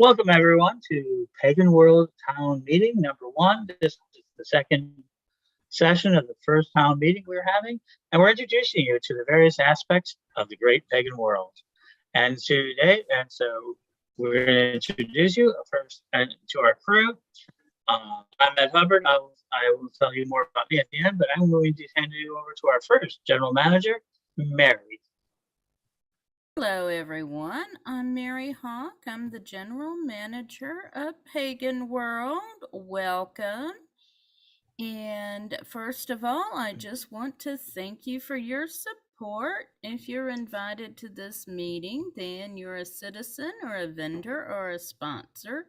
Welcome everyone to Pagan World Town Meeting number one. This is the second session of the first town meeting we're having, and we're introducing you to the various aspects of the great pagan world. And so we're going to introduce you first and to our crew. I'm Ed Hubbard. I will tell you more about me at the end, but I'm going to hand you over to our first general manager, Mary. Hello, everyone. I'm Mary Hawk. I'm the general manager of Pagan World. Welcome. And first of all, I just want to thank you for your support. If you're invited to this meeting, then you're a citizen or a vendor or a sponsor.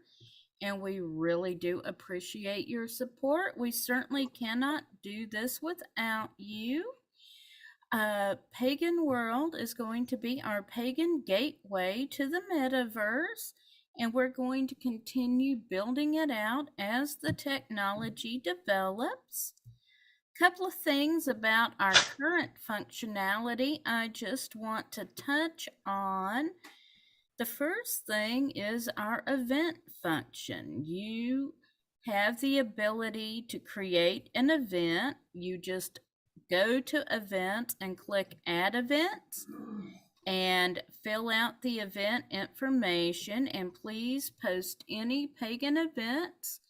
And we really do appreciate your support. We certainly cannot do this without you. Pagan World is going to be our pagan gateway to the metaverse, and we're going to continue building it out as the technology develops. Couple of things about our current functionality I just want to touch on. The first thing is our event function. You have the ability to create an event. You just go to events and click add events and fill out the event information, and please post any pagan events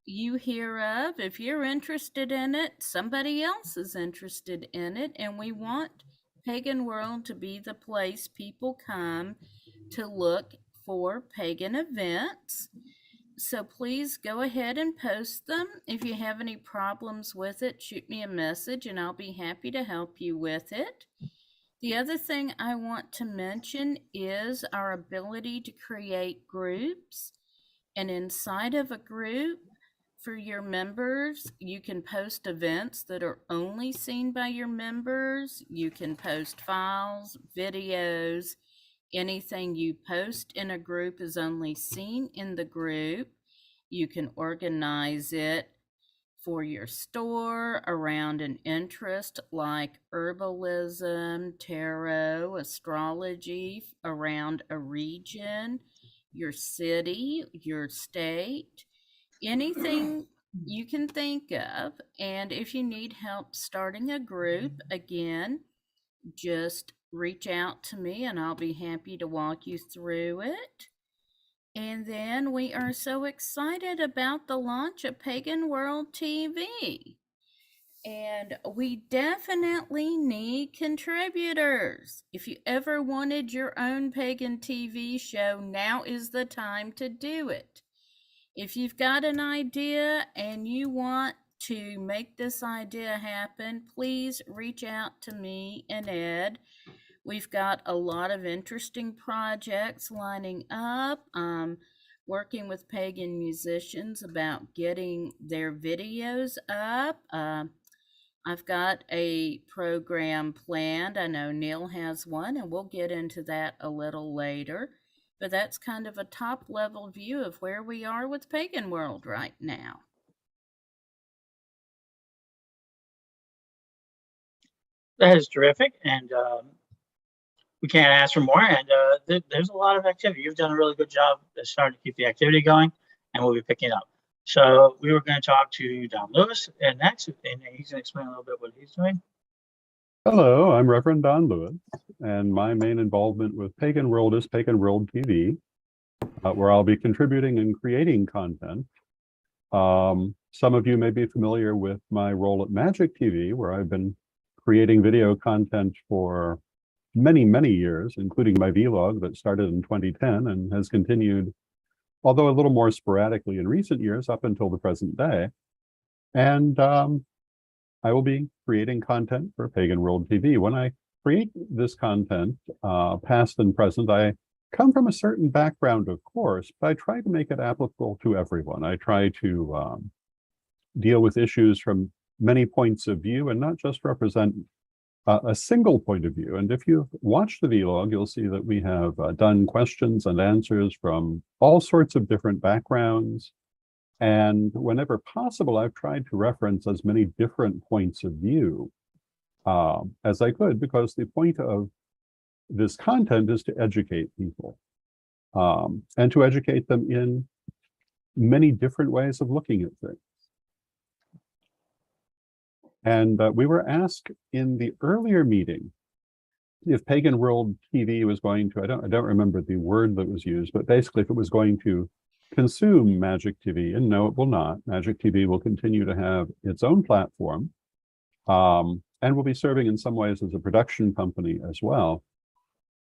you hear of. If you're interested in it, somebody else is interested in it, and we want Pagan World to be the place people come to look for pagan events. So please go ahead and post them. If you have any problems with it, shoot me a message and I'll be happy to help you with it. The other thing I want to mention is our ability to create groups. And inside of a group, for your members, you can post events that are only seen by your members. You can post files, videos. Anything you post in a group is only seen in the group. You can organize it for your store around an interest like herbalism, tarot, astrology, around a region, your city, your state, anything you can think of. And if you need help starting a group, again, just reach out to me and I'll be happy to walk you through it. And then we are so excited about the launch of Pagan World TV. And we definitely need contributors. If you ever wanted your own pagan TV show, now is the time to do it. If you've got an idea and you want to make this idea happen, please reach out to me and Ed. We've got a lot of interesting projects lining up. Working with pagan musicians about getting their videos up. I've got a program planned. I know Neil has one, and we'll get into that a little later. But that's kind of a top level view of where we are with Pagan World right now. That is terrific, and we can't ask for more. And there's a lot of activity. You've done a really good job starting to keep the activity going, and we'll be picking up. So we were going to talk to Don Lewis and next, and he's going to explain a little bit what he's doing. Hello, I'm Reverend Don Lewis, and my main involvement with Pagan World is Pagan World TV, where I'll be contributing and creating content. Some of you may be familiar with my role at Magic TV, where I've been creating video content for many, many years, including my vlog that started in 2010 and has continued, although a little more sporadically in recent years, up until the present day. And I will be creating content for Pagan World TV. When I create this content, past and present, I come from a certain background, of course, but I try to make it applicable to everyone. I try to deal with issues from many points of view and not just represent a single point of view. And if you've watched the vlog, you'll see that we have done questions and answers from all sorts of different backgrounds. And whenever possible, I've tried to reference as many different points of view as I could, because the point of this content is to educate people. and to educate them in many different ways of looking at things. And we were asked in the earlier meeting if Pagan World TV was going to, I don't remember the word that was used, but basically if it was going to consume Magic TV, and no, it will not. Magic TV will continue to have its own platform, and will be serving in some ways as a production company as well.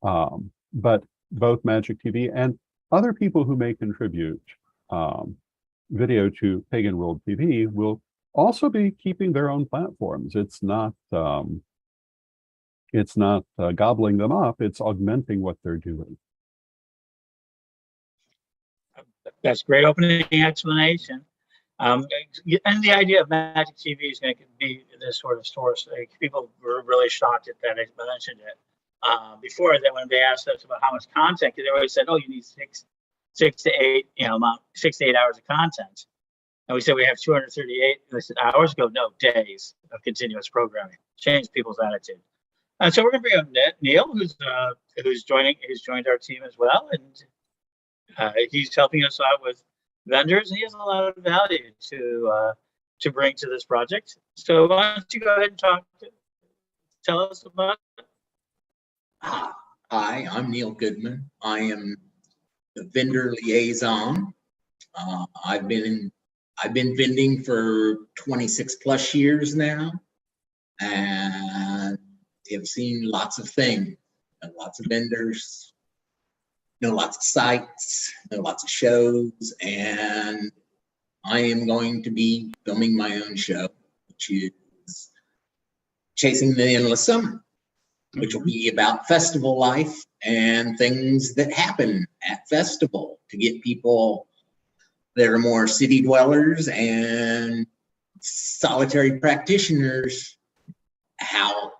But both Magic TV and other people who may contribute video to Pagan World TV will also be keeping their own platforms. It's not gobbling them up. It's augmenting what they're doing. That's great opening explanation. And the idea of Magic TV is going to be this sort of source. Like, people were really shocked at that. I mentioned it before, that when they asked us about how much content, they always said, "Oh, you need 6 to 8, 6 to 8 hours of content." And we said we have 238. And they said hours ago, no, days of continuous programming. Changed people's attitude. And so we're going to bring up Neil, who's joined our team as well, and he's helping us out with vendors, and he has a lot of value to bring to this project. So why don't you go ahead and tell us about it? Hi, I'm Neil Goodman. I am the vendor liaison. I've been vending for 26 plus years now, and have seen lots of things, and lots of vendors, lots of sites, lots of shows, and I am going to be filming my own show, which is Chasing the Endless Summer, which will be about festival life and things that happen at festival to get people that are more city dwellers and solitary practitioners how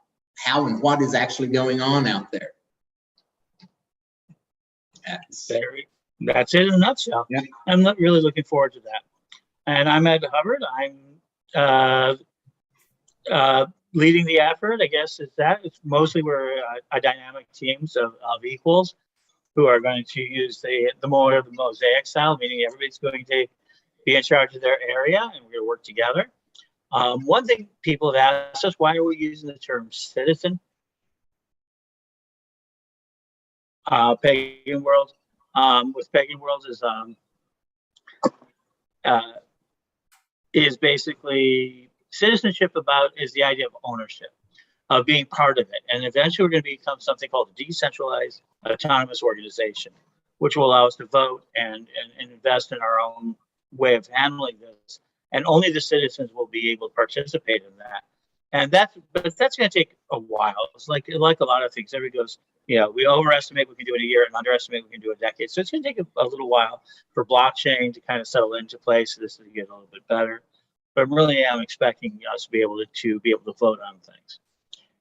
and what is actually going on out there. That's it in a nutshell. Yeah. I'm really looking forward to that. And I'm Ed Hubbard. I'm leading the effort, I guess. It's mostly we're a dynamic teams of equals who are going to use the mosaic style, meaning everybody's going to be in charge of their area, and we're going to work together. One thing people have asked us, why are we using the term citizen? Pagan World, with Pagan World is basically citizenship is the idea of ownership, of being part of it. And eventually we're going to become something called a decentralized autonomous organization, which will allow us to vote and invest in our own way of handling this. And only the citizens will be able to participate in that. And that's going to take a while. It's like a lot of things. Everybody goes, we overestimate we can do it in a year and underestimate we can do it in a decade. So it's going to take a little while for blockchain to kind of settle into place. So this is get a little bit better. But really, I'm expecting us to be able to vote on things.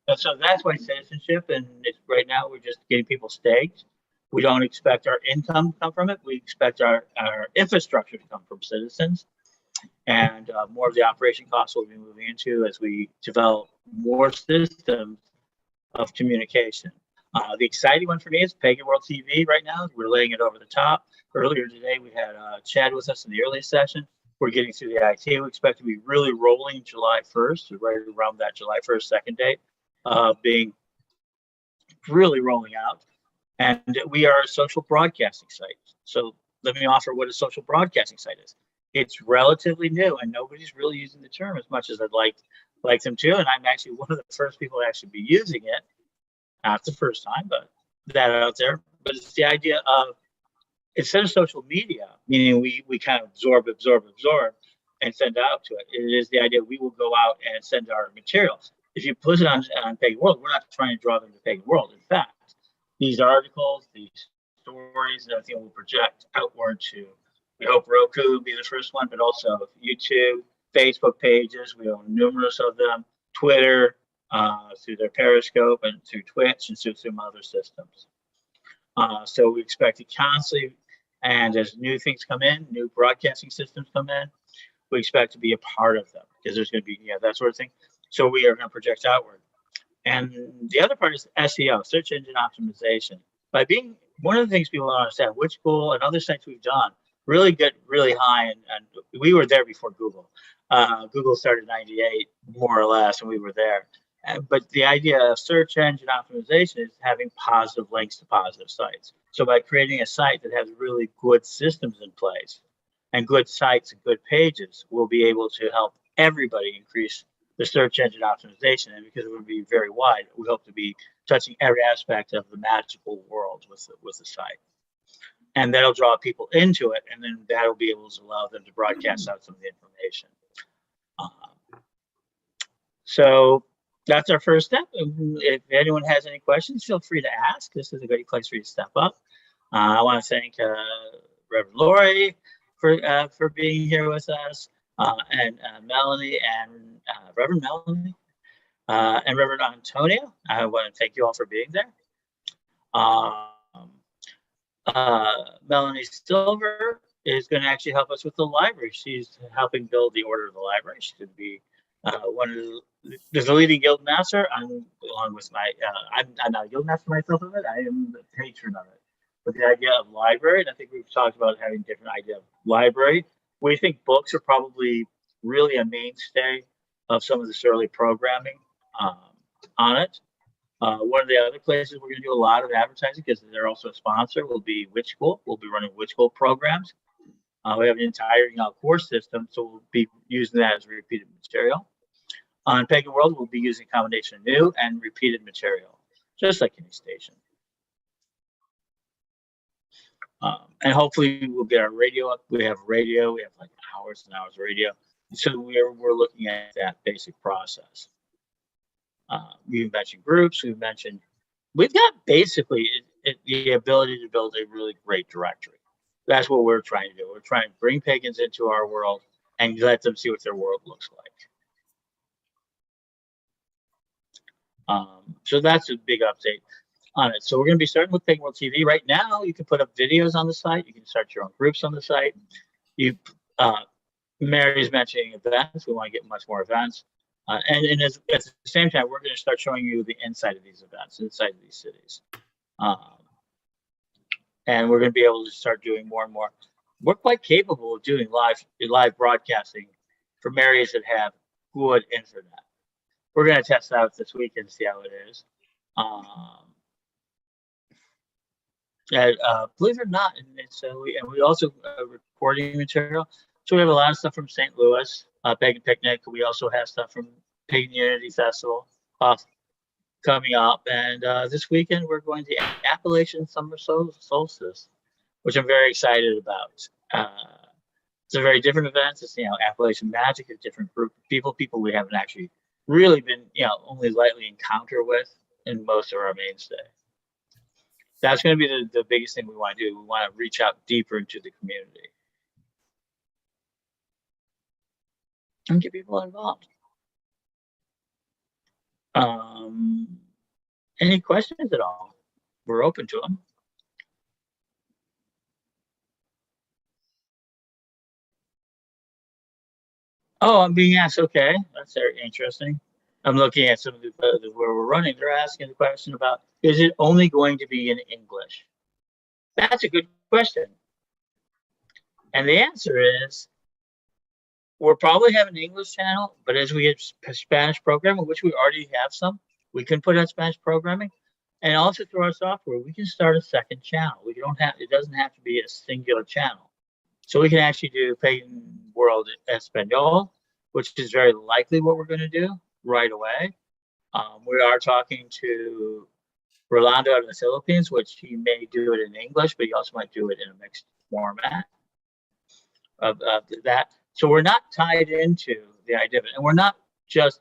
And so that's why citizenship. And right now, we're just getting people staked. We don't expect our income to come from it. We expect our infrastructure to come from citizens. And more of the operation costs we'll be moving into as we develop more systems of communication. The exciting one for me is Pagan World TV right now. We're laying it over the top. Earlier today, we had Chad with us in the early session. We're getting through the IT. We expect to be really rolling July 1st, right around that July 1st second date, being really rolling out. And we are a social broadcasting site. So let me offer what a social broadcasting site is. It's relatively new, and nobody's really using the term as much as I'd like them to. And I'm actually one of the first people to actually be using it. Not the first time, but that out there. But it's the idea of, instead of social media, meaning we kind of absorb and send out to it. It is the idea we will go out and send our materials. If you put it on Pagan World, we're not trying to draw them to Pagan World. In fact, these articles, these stories, and everything will project outward to, we hope Roku will be the first one, but also YouTube, Facebook pages. We own numerous of them, Twitter, through their Periscope, and through Twitch, and through some other systems. So we expect to constantly, and as new things come in, new broadcasting systems come in, we expect to be a part of them, because there's going to be that sort of thing. So we are going to project outward. And the other part is SEO, search engine optimization. By being one of the things people don't understand, which school and other sites we've done really get really high, and we were there before Google. Google started in '98, more or less, and we were there. But the idea of search engine optimization is having positive links to positive sites. So by creating a site that has really good systems in place and good sites and good pages, we'll be able to help everybody increase the search engine optimization. And because it would be very wide, we hope to be touching every aspect of the magical world with the site. And that'll draw people into it, and then that'll be able to allow them to broadcast out some of the information. So that's our first step. If anyone has any questions, feel free to ask. This is a great place for you to step up. I want to thank Reverend Lori for being here with us, and Melanie and Reverend Melanie and Reverend Antonio. I want to thank you all for being there. Melanie Silver is going to actually help us with the library. She's helping build the order of the library. She could be one of there's a leading guild master. I'm along with my I'm not a guild master myself of it. I am the patron of it. But the idea of library, and I think we've talked about having different idea of library. We think books are probably really a mainstay of some of this early programming on it. One of the other places we're going to do a lot of advertising, because they're also a sponsor, will be Witch School. We'll be running Witch School programs. We have an entire course system, so we'll be using that as repeated material. On Pagan World, we'll be using a combination of new and repeated material, just like any station. And hopefully we'll get our radio up. We have radio. We have like hours and hours of radio. So we're looking at that basic process. We've mentioned groups. We've got basically the ability to build a really great directory. That's what we're trying to do. We're trying to bring pagans into our world and let them see what their world looks like. So that's a big update on it. So we're going to be starting with Pagan World TV. Right now, you can put up videos on the site. You can start your own groups on the site. Mary's mentioning events. We want to get much more events. And at the same time, we're going to start showing you the inside of these events, inside of these cities. And we're going to be able to start doing more and more. We're quite capable of doing live broadcasting from areas that have good internet. We're going to test that out this weekend and see how it is. Believe it or not, we also recording material. So we have a lot of stuff from St. Louis, Pagan Picnic. We also have stuff from Pagan Unity Festival coming up. And this weekend, we're going to Appalachian Summer Solstice, which I'm very excited about. It's a very different event. It's, Appalachian Magic, a different group of people we haven't actually really been, only lightly encounter with in most of our mainstay. That's going to be the biggest thing we want to do. We want to reach out deeper into the community and get people involved. Any questions at all? We're open to them. Oh, I'm being asked. Okay, that's very interesting. I'm looking at some of the where we're running. They're asking the question about, is it only going to be in English? That's a good question. And the answer is, we'll probably have an English channel, but as we get Spanish programming, which we already have some, we can put on Spanish programming. And also through our software, we can start a second channel. It doesn't have to be a singular channel. So we can actually do Pagan World Espanol, which is very likely what we're going to do right away. We are talking to Rolando out of the Philippines, which he may do it in English, but he also might do it in a mixed format of that. So we're not tied into the idea of it. And we're not just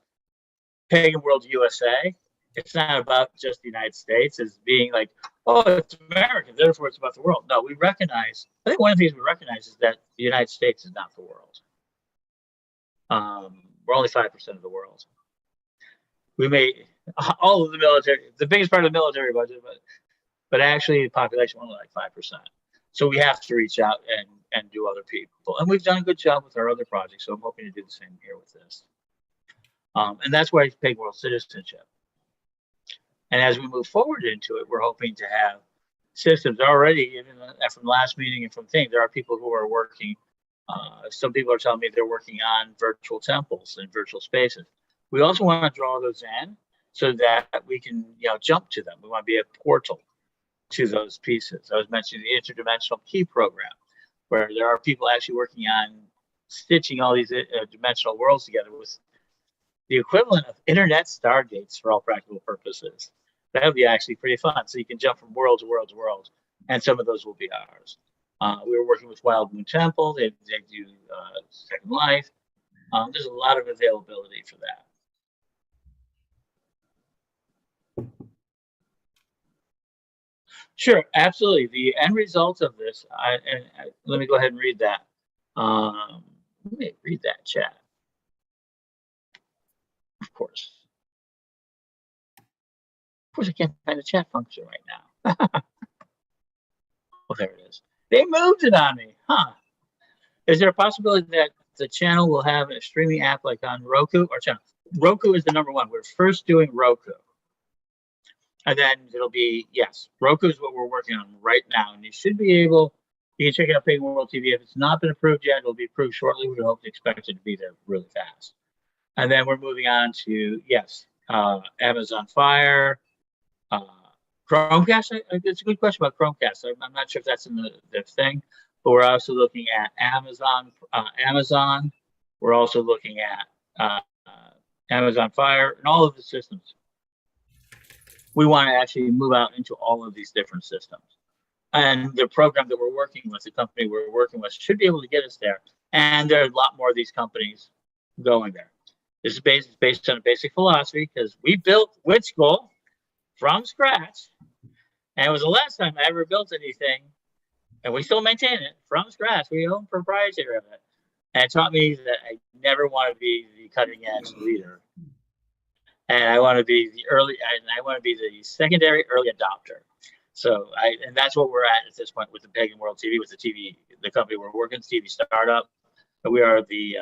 Pagan World USA. It's not about just the United States as being like, oh, it's American, therefore it's about the world. No, I think one of the things we recognize is that the United States is not the world. We're only 5% of the world. All of the military, the biggest part of the military budget, but actually the population only like 5%. So we have to reach out and do other people. And we've done a good job with our other projects, so I'm hoping to do the same here with this. And that's why it's Pagan World Citizenship. And as we move forward into it, we're hoping to have systems already, even from last meeting and from things, there are people who are working. Some people are telling me they're working on virtual temples and virtual spaces. We also want to draw those in so that we can, jump to them. We want to be a portal to those pieces. I was mentioning the interdimensional key program, where there are people actually working on stitching all these dimensional worlds together with the equivalent of internet stargates for all practical purposes. That would be actually pretty fun. So you can jump from world to world to world, and some of those will be ours. We were working with Wild Moon Temple. They do Second Life. There's a lot of availability for that. Sure, absolutely. The end result of this, let me go ahead and read that. Let me read that chat. Of course, I can't find the chat function right now. Oh, there it is. They moved it on me, huh? Is there a possibility that the channel will have a streaming app like on Roku or channel? Roku is the number one. We're first doing Roku. And then it'll be, yes, Roku is what we're working on right now. And you should be able, you can check out Pagan World TV. If it's not been approved yet, it'll be approved shortly. We hope to expect it to be there really fast. And then we're moving on to, yes, Amazon Fire, Chromecast. It's a good question about Chromecast. I'm not sure if that's in the thing, but we're also looking at Amazon. We're also looking at Amazon Fire and all of the systems. We want to actually move out into all of these different systems. And the program that we're working with, the company we're working with, should be able to get us there. And there are a lot more of these companies going there. This is based on a basic philosophy, because we built Witch School from scratch. And it was the last time I ever built anything, and we still maintain it from scratch. We own proprietary of it. And it taught me that I never want to be the cutting edge leader. And I want to be the secondary early adopter. So and that's what we're at this point with the Pagan World TV, with the TV, the company we're working, TV startup. And we are the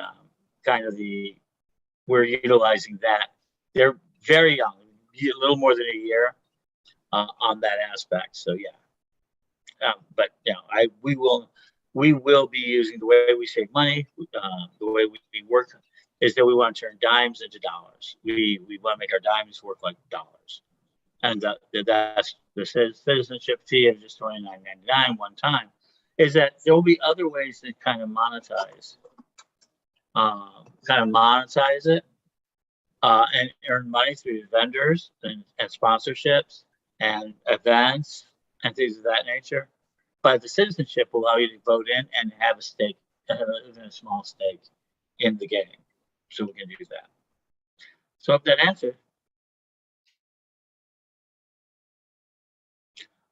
we're utilizing that. They're very young, a little more than a year on that aspect. So yeah, but we will be using the way we save money, the way we work. Is that we want to turn dimes into dollars. We want to make our dimes work like dollars. And that's the citizenship fee of just $29.99 one time. Is that there will be other ways to kind of monetize it and earn money through vendors and sponsorships and events and things of that nature. But the citizenship will allow you to vote in and have a stake, even a small stake in the game. So we can do that. So if that answered.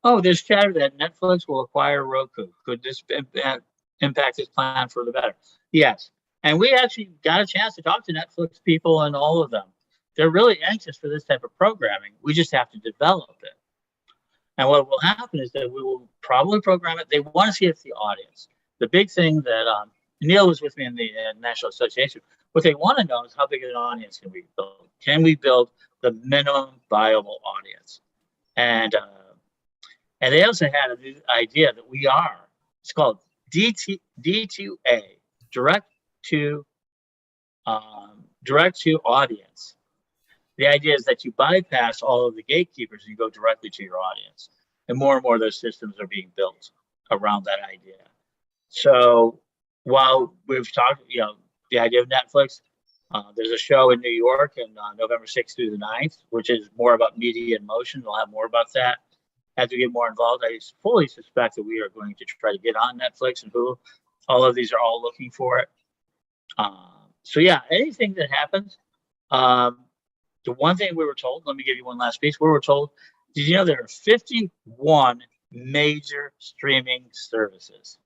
Oh, there's chatter that Netflix will acquire Roku. Could this impact this plan for the better? Yes. And we actually got a chance to talk to Netflix people and all of them. They're really anxious for this type of programming. We just have to develop it. And what will happen is that we will probably program it. They want to see it's the audience. The big thing that Neil was with me in the National Association. What they want to know is how big an audience can we build? Can we build the minimum viable audience? And they also had an idea that we are. It's called D2A, direct to audience. The idea is that you bypass all of the gatekeepers and you go directly to your audience. And more of those systems are being built around that idea. So while we've talked, the idea of Netflix, there's a show in New York in November 6th through the 9th, which is more about media in motion. We'll have more about that as we get more involved. I fully suspect that we are going to try to get on Netflix and Hulu. All of these are all looking for it. So yeah, anything that happens. The one thing we were told, let me give you one last piece. We were told, did you know there are 51 major streaming services?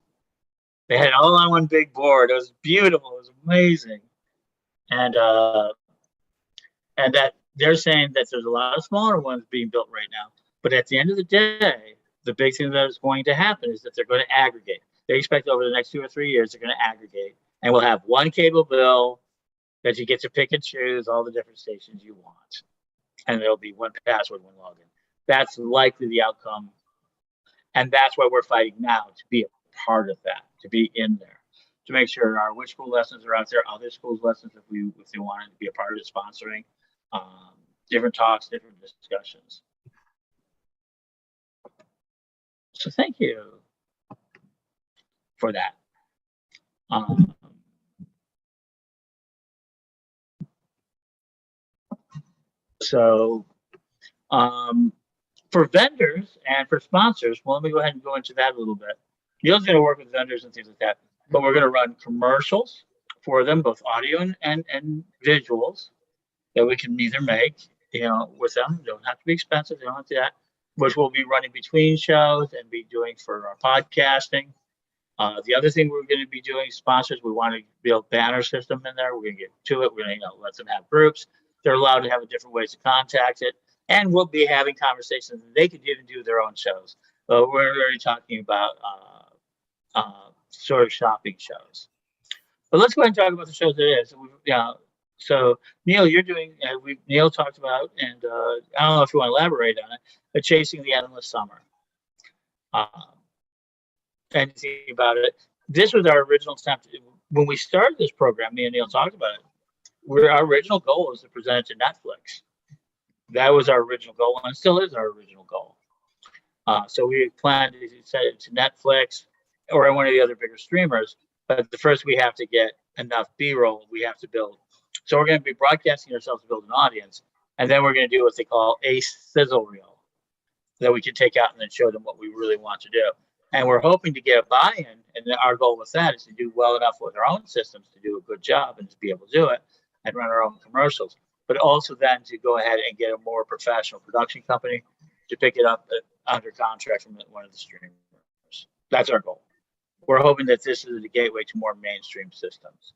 They had it all on one big board. It was beautiful. It was amazing. And that they're saying that there's a lot of smaller ones being built right now. But at the end of the day, the big thing that is going to happen is that they're going to aggregate. They expect over the next 2 or 3 years, they're going to aggregate. And we'll have one cable bill that you get to pick and choose all the different stations you want. And there'll be one password, one login. That's likely the outcome. And that's why we're fighting now, to be a part of that, to be in there, to make sure our Which School lessons are out there, other schools' lessons if they wanted to be a part of the sponsoring, different talks, different discussions. So thank you for that. So for vendors and for sponsors, well, let me go ahead and go into that a little bit. Neil's going to work with vendors and things like that, but we're going to run commercials for them, both audio and visuals, that we can either make, with them. They don't have to be expensive. They don't have to do that, which we'll be running between shows and be doing for our podcasting. The other thing we're going to be doing, sponsors, we want to build a banner system in there. We're going to get to it. We're going to let them have groups. They're allowed to have different ways to contact it. And we'll be having conversations. They could even do their own shows. We're already talking about sort of shopping shows. But let's go ahead and talk about the shows that it is. So Neil, you're doing, Neil talked about, and I don't know if you want to elaborate on it, but Chasing the Endless Summer. Anything about it. This was our original attempt. When we started this program, me and Neil talked about it. Our original goal was to present it to Netflix. That was our original goal, and still is our original goal. So we planned to send it to Netflix or one of the other bigger streamers. But the first, we have to get enough B-roll. We have to build. So we're going to be broadcasting ourselves to build an audience, and then we're going to do what they call a sizzle reel that we can take out and then show them what we really want to do. And we're hoping to get a buy-in, and our goal with that is to do well enough with our own systems to do a good job and to be able to do it and run our own commercials, but also then to go ahead and get a more professional production company to pick it up under contract from one of the streamers. That's our goal. We're hoping that this is the gateway to more mainstream systems.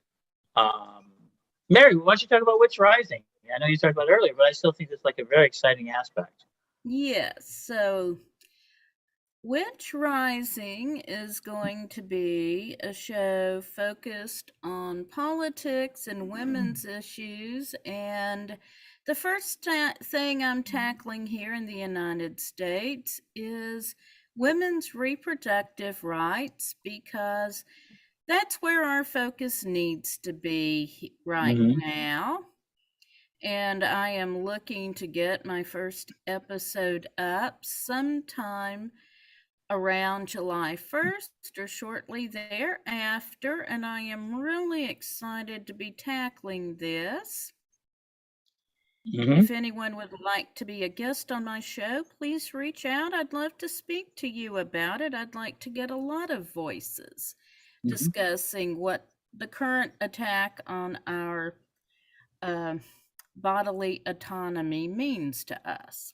Mary, why don't you talk about Witch Rising? I know you talked about it earlier, but I still think it's like a very exciting aspect. Yes, so Witch Rising is going to be a show focused on politics and women's issues. And the first thing I'm tackling here in the United States is women's reproductive rights, because that's where our focus needs to be right now. And I am looking to get my first episode up sometime around July 1st or shortly thereafter, and I am really excited to be tackling this. If anyone would like to be a guest on my show, please reach out. I'd love to speak to you about it. I'd like to get a lot of voices discussing what the current attack on our bodily autonomy means to us.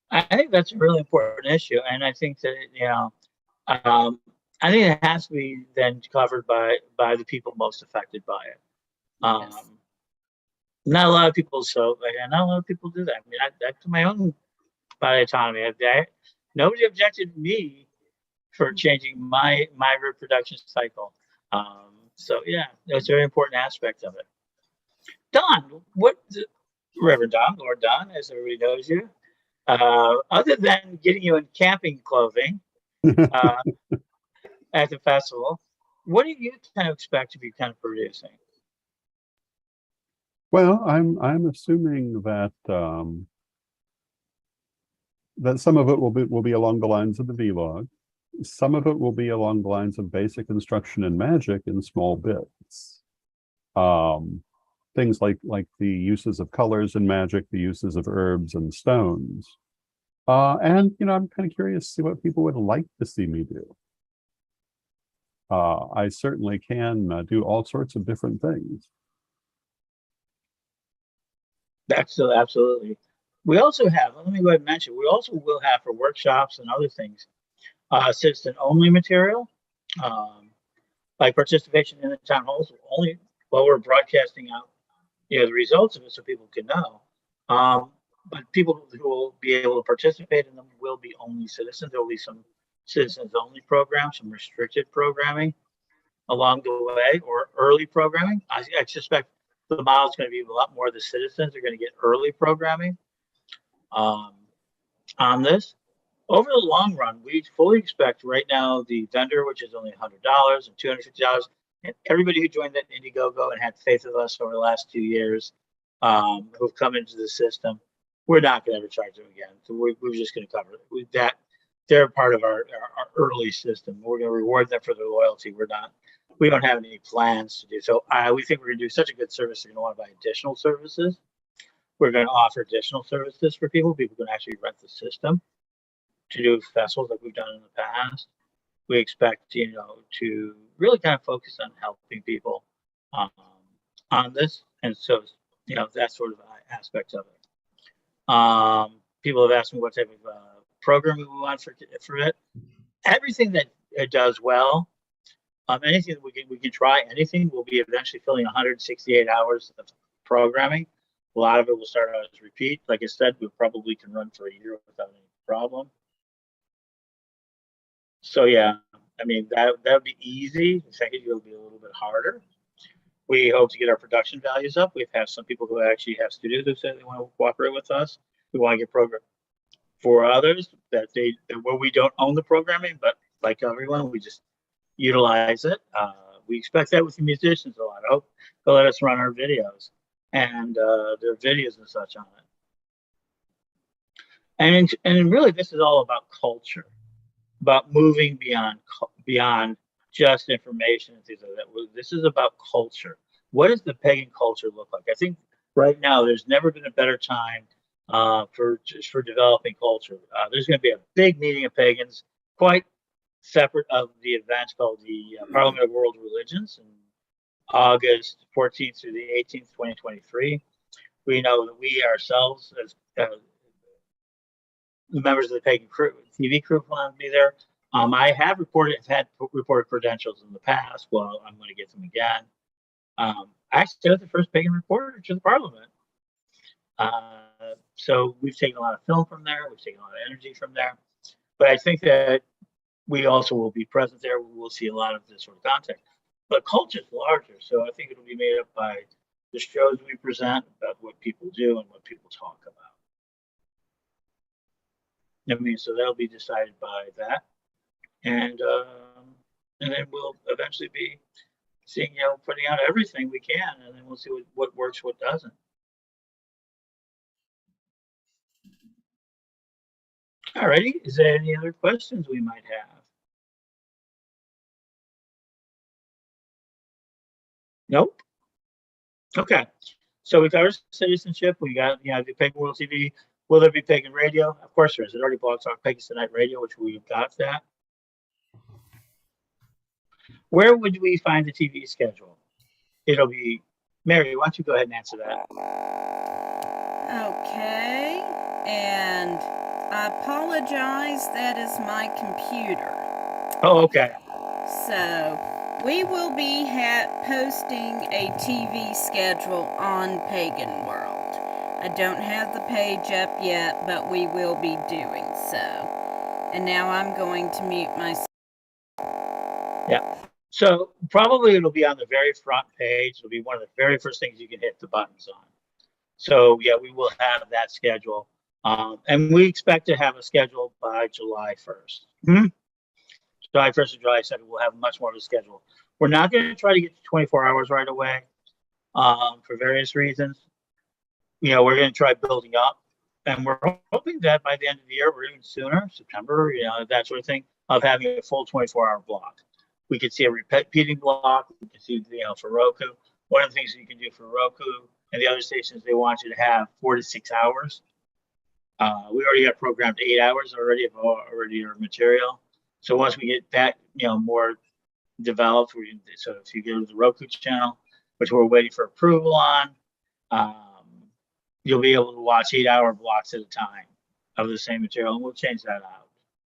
I think that's a really important issue, and I think that I think it has to be then covered by the people most affected by it. Yes. Not a lot of people, not a lot of people do that. I mean, back to my own body autonomy. Nobody objected to me for changing my reproduction cycle. So yeah, that's a very important aspect of it. Don, Reverend Don, Lord Don, as everybody knows you, other than getting you in camping clothing at the festival, what do you kind of expect to be kind of producing? Well, I'm assuming that that some of it will be along the lines of the vlog. Some of it will be along the lines of basic instruction in magic in small bits. Things like the uses of colors in magic, the uses of herbs and stones. And I'm kind of curious to see what people would like to see me do. I certainly can do all sorts of different things. Absolutely. We also have, let me go ahead and mention, we also will have for workshops and other things, citizen-only material, like participation in the town halls, only while we're broadcasting out the results of it so people can know. But people who will be able to participate in them will be only citizens. There will be some citizens-only programs, some restricted programming along the way, or early programming. I suspect the model is going to be a lot more. The citizens are going to get early programming on this. over the long run, we fully expect right now the vendor, which is only $100 and $250, and everybody who joined that Indiegogo and had faith with us over the last 2 years, who've come into the system, we're not going to ever charge them again. So we're just going to cover it. With that, they're part of our early system. We're going to reward them for their loyalty. We don't have any plans to do so. We think we're going to do such a good service. They're going to want to buy additional services. We're going to offer additional services for people. People can actually rent the system to do festivals like we've done in the past. We expect, to really kind of focus on helping people on this. And so, that's sort of an aspect of it. People have asked me what type of programming we want for it. Everything that it does well, anything that we can try, anything will be eventually filling 168 hours of programming. A lot of it will start out as repeat. Like I said, we probably can run for a year without any problem. So yeah, I mean, that would be easy. The second year will be a little bit harder. We hope to get our production values up. We've had some people who actually have studios who say they want to cooperate with us. We want to get program for others that where we don't own the programming, but like everyone, we just utilize it. We expect that with the musicians a lot. I hope they'll let us run our videos and their videos and such on it. And really, this is all about culture, about moving beyond just information and things like that. This is about culture. What does the pagan culture look like? I think right now there's never been a better time for developing culture. There's going to be a big meeting of pagans, quite separate of the event called the Parliament of World Religions in August 14th through the 18th, 2023. We know that we ourselves, as the members of the Pagan TV crew, want to be there. I have had reported credentials in the past. Well, I'm going to get them again. Actually, I was the first Pagan reporter to the Parliament. So we've taken a lot of film from there. We've taken a lot of energy from there. But I think that we also will be present there. We will see a lot of this sort of content. But culture is larger, so I think it'll be made up by the shows we present, about what people do and what people talk about. I mean, so that'll be decided by that, and then we'll eventually be seeing, putting out everything we can, and then we'll see what works, what doesn't. Alrighty, is there any other questions we might have? Nope. Okay, so we covered citizenship. We got, the Pagan World TV. Will there be Pagan Radio? Of course there is. It already Blog Talk Pagans Tonight Radio, which we've got that. Where would we find the TV schedule? It'll be, Mary, why don't you go ahead and answer that? Okay, and I apologize, that is my computer. Oh, okay. So we will be posting a TV schedule on Pagan World. I don't have the page up yet, but we will be doing so. And now I'm going to mute myself. Yeah. So probably it'll be on the very front page. It'll be one of the very first things you can hit the buttons on. So yeah, we will have that schedule. And we expect to have a schedule by July 1st. July 1st or July 2nd, we'll have much more of a schedule. We're not going to try to get to 24 hours right away for various reasons. We're going to try building up. And we're hoping that by the end of the year, or even sooner, September, that sort of thing, of having a full 24-hour block. We could see a repeating block. We could see, for Roku. One of the things you can do for Roku and the other stations, they want you to have 4 to 6 hours. We already got programmed 8 hours already of our material. So once we get that, more developed, so if you go to the Roku channel, which we're waiting for approval on, you'll be able to watch 8-hour blocks at a time of the same material, and we'll change that out.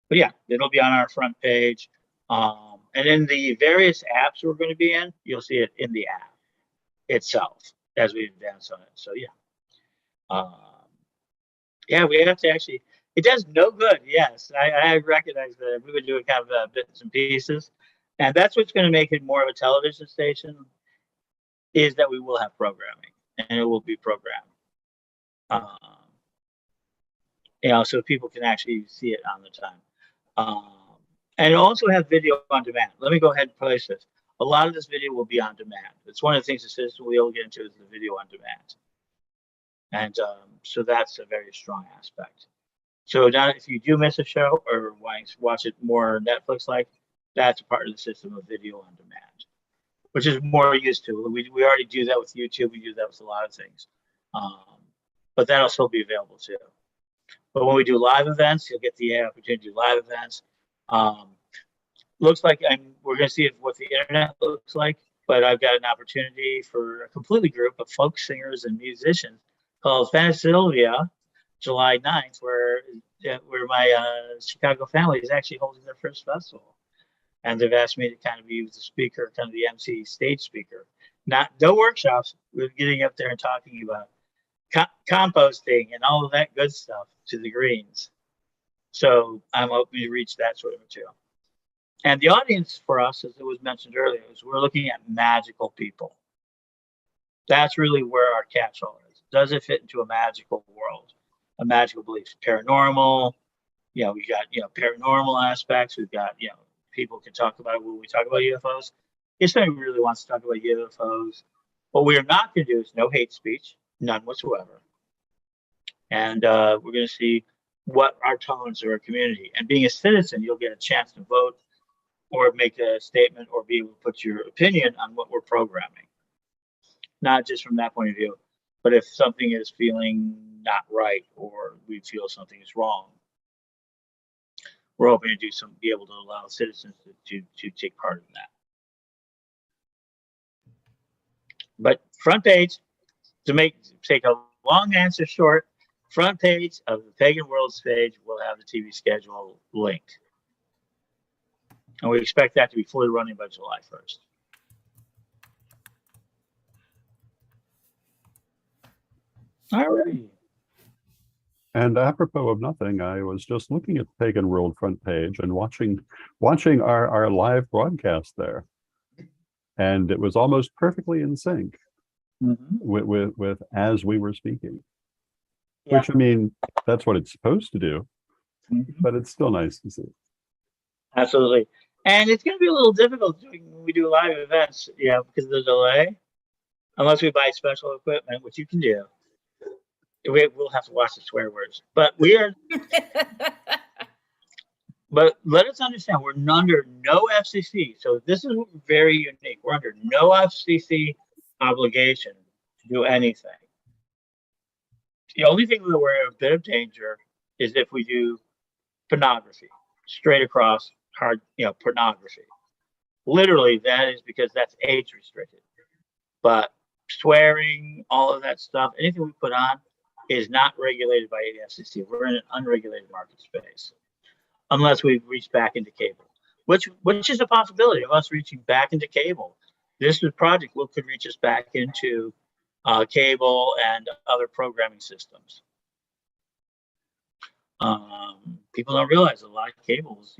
But yeah, it'll be on our front page. And in the various apps we're going to be in, you'll see it in the app itself as we advance on it. So yeah. Yeah, we have to actually, it does no good. Yes, I recognize that we would do kind of bits and pieces. And that's what's going to make it more of a television station, is that we will have programming, and it will be programmed. so people can actually see it on the time. And also have video on demand. Let me go ahead and place this. A lot of this video will be on demand. It's one of the things that Citizen will get into is the video on demand. And so that's a very strong aspect. So now if you do miss a show or watch it more Netflix-like, that's a part of the system of video on demand, which is more used to. We already do that with YouTube. We do that with a lot of things. But that'll still be available too. But when we do live events, you'll get the opportunity to do live events. Looks like we're going to see what the internet looks like, but I've got an opportunity for a completely group of folk singers and musicians called Sylvia, July 9th, where my Chicago family is actually holding their first festival. And they've asked me to kind of be the speaker, kind of the MC stage speaker. No workshops. We're getting up there and talking about composting and all of that good stuff to the greens. So I'm hoping to reach that sort of material. And the audience for us, as it was mentioned earlier, is we're looking at magical people. That's really where our catch-all is. Does it fit into a magical world, a magical belief? Paranormal, we got, paranormal aspects. We've got, people can talk about it when we talk about UFOs. If somebody really wants to talk about UFOs, what we are not going to do is no hate speech, none whatsoever. And we're going to see what our tones are, our community. And being a citizen, you'll get a chance to vote or make a statement or be able to put your opinion on what we're programming. Not just from that point of view, but if something is feeling not right or we feel something is wrong, we're hoping to be able to allow citizens to take part in that. But front page, to take a long answer short, front page of the Pagan Worlds page will have the TV schedule linked. And we expect that to be fully running by July 1st. All right. And apropos of nothing, I was just looking at the Pagan World front page and watching our live broadcast there. And it was almost perfectly in sync with as we were speaking. Yeah. Which, I mean, that's what it's supposed to do, but it's still nice to see. Absolutely. And it's going to be a little difficult when we do live events, because of the delay, unless we buy special equipment, which you can do. We'll have to watch the swear words, but we are. But let us understand, we're under no FCC, so this is very unique. We're under no FCC obligation to do anything. The only thing that we're in a bit of danger is if we do pornography, straight across hard, pornography. Literally, that is because that's age restricted. But swearing, all of that stuff, anything we put on is not regulated by the FCC. We're in an unregulated market space, unless we reach back into cable, which is a possibility of us reaching back into cable. This project could reach us back into cable and other programming systems. People don't realize a lot of cables,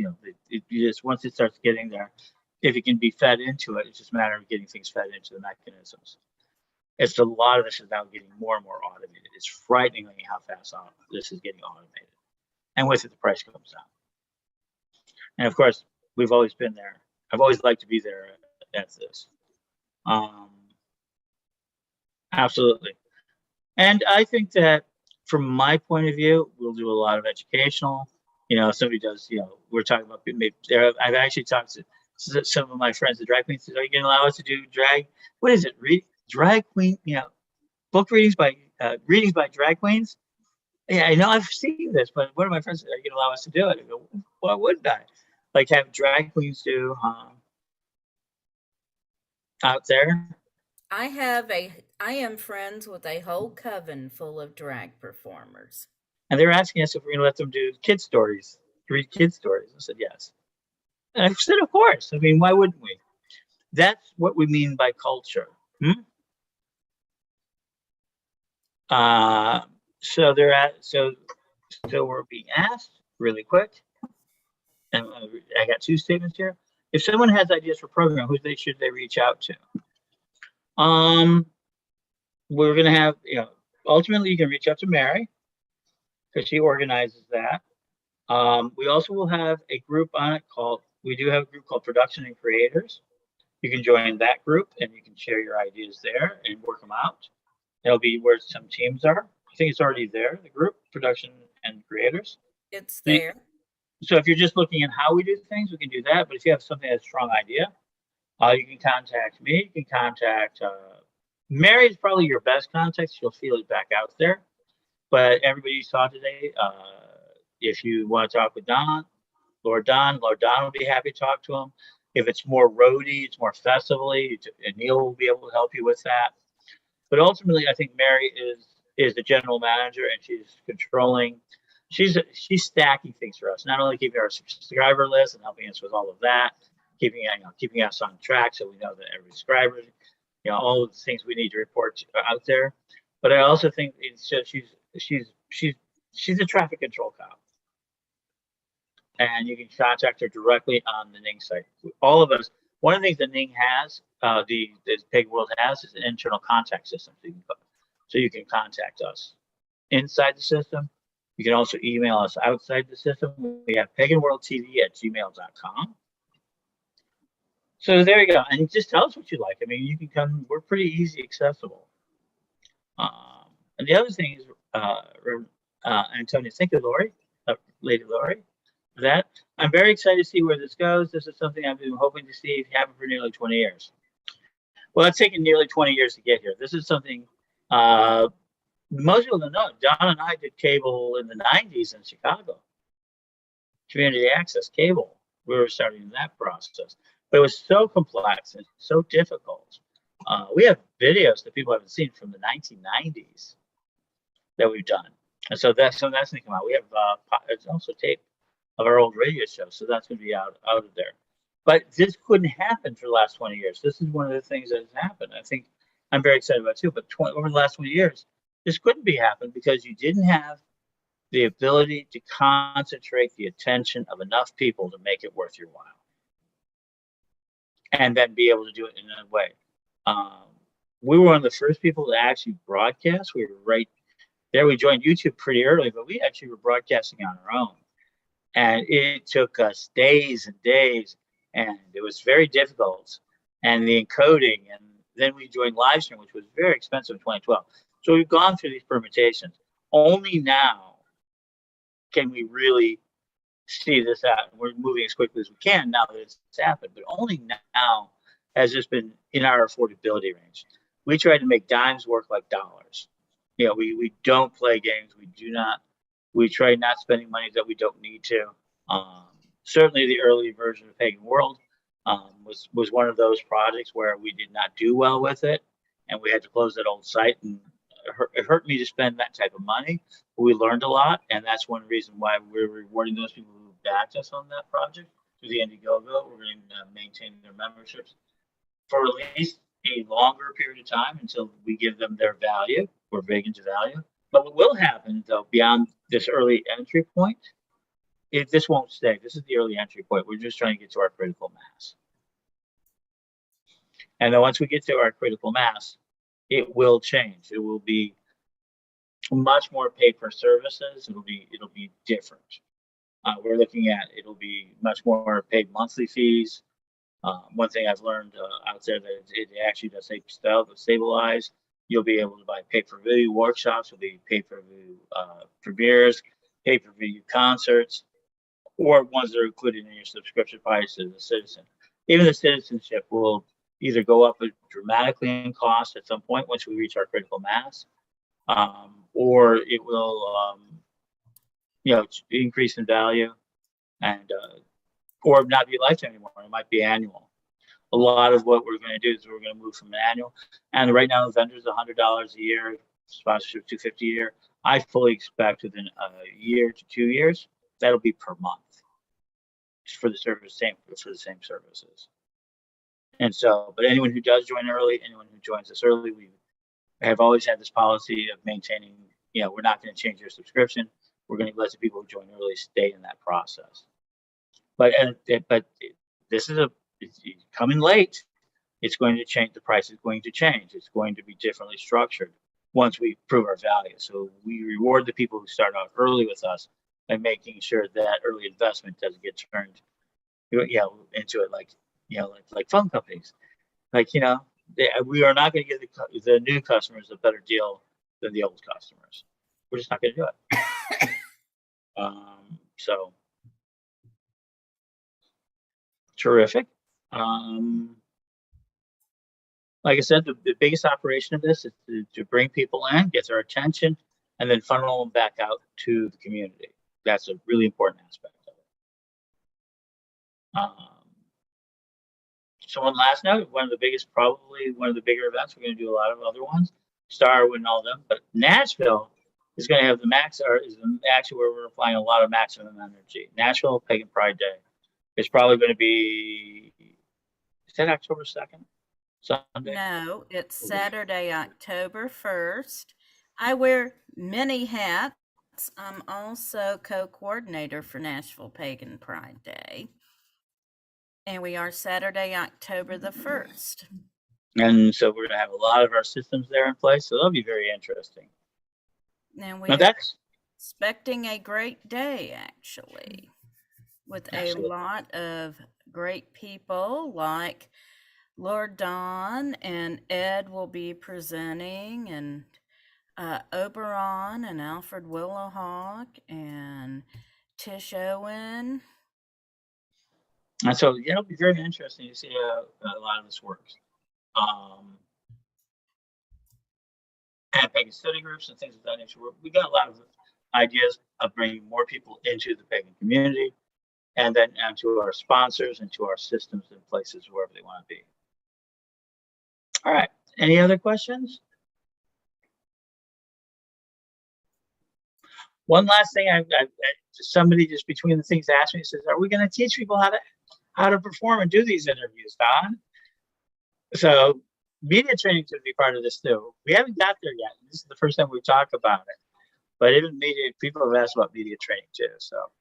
once it starts getting there, if it can be fed into it, it's just a matter of getting things fed into the mechanisms. It's a lot of this is now getting more and more automated. It's frighteningly how fast this is getting automated. And with it, the price comes down. And of course, we've always been there. I've always liked to be there at this. Absolutely. And I think that from my point of view, we'll do a lot of educational. Somebody does, we're talking about, I've actually talked to some of my friends, the drag queens, are you going to allow us to do drag? What is it? Drag queen, book readings by drag queens? Yeah, I know I've seen this, but one of my friends said, are you going to allow us to do it? I go, why wouldn't I? Like have drag queens do out there? I am friends with a whole coven full of drag performers. And they're asking us if we're going to let them do kid stories, read kid stories. I said, yes. And I said, of course. I mean, why wouldn't we? That's what we mean by culture. So we're being asked really quick. And I got two statements here. If someone has ideas for program, should they reach out to? We're going to have, ultimately you can reach out to Mary. because she organizes that. We also will have a group on it we do have a group called Production and Creators. You can join that group and you can share your ideas there and work them out. It'll be where some teams are. I think it's already there, the group, Production and Creators. It's there. So if you're just looking at how we do things, we can do that. But if you have something that's a strong idea, you can contact me. You can contact Mary is probably your best contact. She'll feel it back out there. But everybody you saw today, if you want to talk with Lord Don will be happy to talk to him. If it's more roady, it's more festival-y, Neil will be able to help you with that. But ultimately, I think Mary is the general manager, and she's controlling. She's stacking things for us, not only keeping our subscriber list and helping us with all of that, keeping us on track so we know that every subscriber, all of the things we need to report out there. But I also think it's just she's a traffic control cop. And you can contact her directly on the Ning site. All of us, one of the things that Ning has, the Pagan World has, is an internal contact system. So you can contact us inside the system. You can also email us outside the system. We have paganworldtv@gmail.com. So there you go. And just tell us what you like. I mean, you can come. We're pretty easy accessible. And the other thing is, Antonia, thank you, Lori, Lady Lori. That I'm very excited to see where this goes. This is something I've been hoping to see happen for nearly 20 years. Well, it's taken nearly 20 years to get here. This is something most people don't know. Don and I did cable in the 90s in Chicago. Community access cable. We were starting that process. But it was so complex and so difficult. We have videos that people haven't seen from the 1990s that we've done. And so that's going to come out. We have it's also tape of our old radio show, so that's going to be out of there. But this couldn't happen for the last 20 years. This is one of the things that has happened. I think I'm very excited about it too. But over the last 20 years, this couldn't be happened because you didn't have the ability to concentrate the attention of enough people to make it worth your while, and then be able to do it in a way. We were one of the first people to actually broadcast. We were right there. We joined YouTube pretty early, but we actually were broadcasting on our own. And it took us days and days, and it was very difficult. And the encoding, and then we joined live stream, which was very expensive in 2012. So we've gone through these permutations. Only now can we really see this out. We're moving as quickly as we can now that it's happened, but only now has this been in our affordability range. We try to make dimes work like dollars. We don't play games. We try not spending money that we don't need to. Certainly the early version of Pagan World was one of those projects where we did not do well with it, and we had to close that old site, and it hurt me to spend that type of money. But we learned a lot, and that's one reason why we're rewarding those people who backed us on that project through the Indiegogo. We're going to maintain their memberships for at least a longer period of time until we give them their value. We're big into value. But what will happen, though, beyond this early entry point, this won't stay. This is the early entry point. We're just trying to get to our critical mass. And then once we get to our critical mass, it will change. It will be much more pay per services. It'll be different. We're looking at it'll be much more paid monthly fees. One thing I've learned out there that it actually does stabilize. You'll be able to buy pay-per-view workshops. You'll be pay-per-view premieres, pay-per-view concerts, or ones that are included in your subscription price as a citizen. Even the citizenship will either go up dramatically in cost at some point once we reach our critical mass, or it will, increase in value, and or not be lifetime anymore. It might be annual. A lot of what we're going to do is we're going to move from an annual, and right now the vendor's $100 a year, sponsorship $250 a year. I fully expect within a year to 2 years that'll be per month, just for the same services. And so, but anyone who does join early, anyone who joins us early, we have always had this policy of maintaining. We're not going to change your subscription. We're going to let the people who join early stay in that process. But this is it's coming late. It's going to change. The price is going to change. It's going to be differently structured. once we prove our value. So we reward the people who start out early with us by making sure that early investment doesn't get turned, into it like phone companies. We are not going to give the new customers a better deal than the old customers. We're just not going to do it. So terrific. Like I said, the biggest operation of this is to bring people in, get their attention, and then funnel them back out to the community. That's a really important aspect of it. So one last note, probably one of the bigger events, we're going to do a lot of other ones, Starwood and all them, but Nashville is going to have actually where we're applying a lot of maximum energy. Nashville Pagan Pride Day is probably going to be, is that October 2nd? Sunday? No, it's Saturday, October 1st. I wear many hats. I'm also co-coordinator for Nashville Pagan Pride Day. And we are Saturday, October the 1st. And so we're going to have a lot of our systems there in place. So that'll be very interesting. And we are expecting a great day, actually, with Absolutely. a lot of great people like Lord Don and Ed will be presenting, and Oberon and Alfred Willowhawk and Tish Owen. And so it'll be very interesting to see how a lot of this works. And pagan study groups and things of that nature. We got a lot of ideas of bringing more people into the pagan community, and then to our sponsors and to our systems and places wherever they want to be. All right. Any other questions? One last thing, somebody just between the things asked me, says, "Are we going to teach people how to perform and do these interviews, Don?" So media training should be part of this too. We haven't got there yet. This is the first time we've talked about it. But even media, people have asked about media training too. So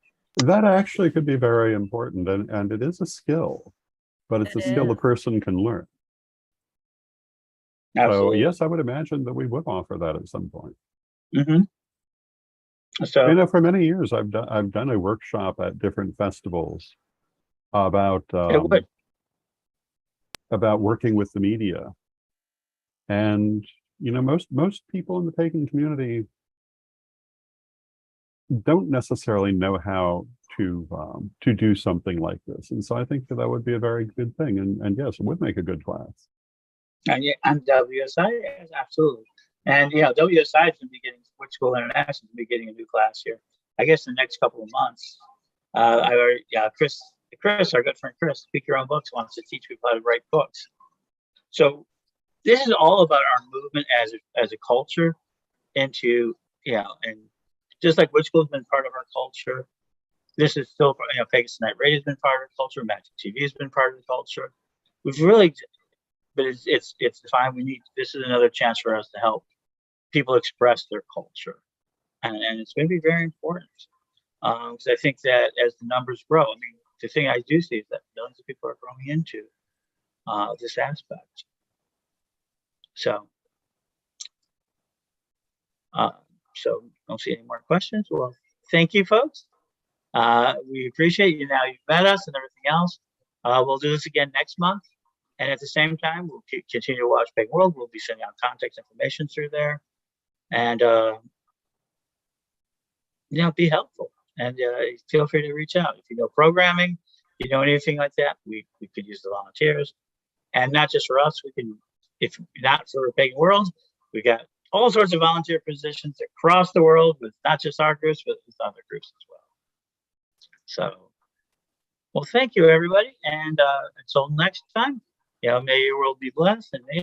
that actually could be very important, and it is a skill, but it's a skill a person can learn. Absolutely. So yes, I would imagine that we would offer that at some point. Mm-hmm. So for many years I've done a workshop at different festivals about working with the media, and most people in the pagan community don't necessarily know how to do something like this, and so I think that would be a very good thing, and yes, it would make a good class. And WSI, yes, absolutely. And WSI is going to be getting Witch School International is going to be getting a new class here, I guess, in the next couple of months. Chris, our good friend Chris, Speak Your Own Books, wants to teach people how to write books. So this is all about our movement as a culture into, and just like Witch School has been part of our culture, this is still, Pegasus Night Radio has been part of our culture, Magic TV has been part of the culture. We've really, but it's fine. This is another chance for us to help people express their culture, and it's going to be very important, because I think that as the numbers grow, the thing I do see is that millions of people are growing into this aspect. So don't see any more questions. Well, thank you, folks. We appreciate you. Now you've met us and everything else. We'll do this again next month. And at the same time, we'll continue to watch Pagan World. We'll be sending out contact information through there. And, be helpful. And feel free to reach out. If you know programming, anything like that, we could use the volunteers. And not just for us, if not for Pagan World, we got all sorts of volunteer positions across the world with not just our groups, but with other groups as well. So, well, thank you, everybody. And until next time, may your world be blessed and may